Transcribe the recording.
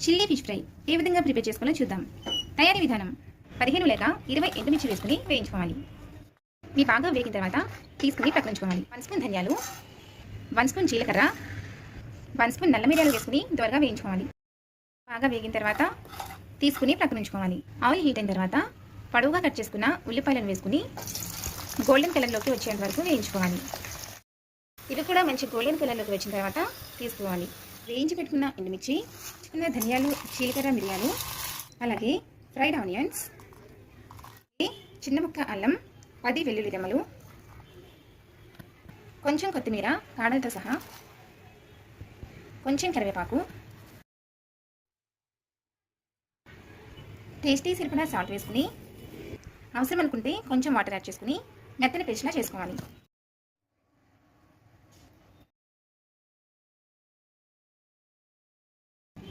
Chilli fish fry ఏ విధంగా prepare చేసుకోవాలో చూద్దాం. తయారీ విధానం: 15 లేక 20 ఎండుమిర్చి వేసుకుని వేయించుకోవాలి. ఇవి బాగా వేగిన తర్వాత తీసుకుని పక్కన ఉంచుకోవాలి. 1 స్పూన్ ధనియాలు, 1 స్పూన్ జీలకర్ర, 1 స్పూన్ నల్ల మిరియాలు వేసుకుని త్వరగా వేయించుకోవాలి. బాగా వేగిన తర్వాత తీసుకుని పక్కన ఉంచుకోవాలి. ఆయిల్ హీట్ అయిన తర్వాత పొడవుగా కట్ చేసుకున్న ఉల్లిపాయలను వేసుకుని గోల్డెన్ కలర్లోకి వచ్చేంత వరకు వేయించుకోవాలి. ఇది కూడా మంచి గోల్డెన్ కలర్లోకి వచ్చిన తర్వాత తీసుకోవాలి. వేయించి పెట్టుకున్న ఎండుమిర్చి, చిన్న ధనియాలు, జీలకర్ర, మిరియాలు, అలాగే ఫ్రైడ్ ఆనియన్స్, చిన్న ముక్క అల్లం, 10 వెల్లుల్లి రెమ్మలు, కొంచెం కొత్తిమీర కాడలతో సహా, కొంచెం కరివేపాకు, టేస్టీ సరిపడా సాల్ట్ వేసుకుని అవసరం అనుకుంటే కొంచెం వాటర్ యాడ్ చేసుకుని మెత్తని పేస్ట్లా చేసుకోవాలి.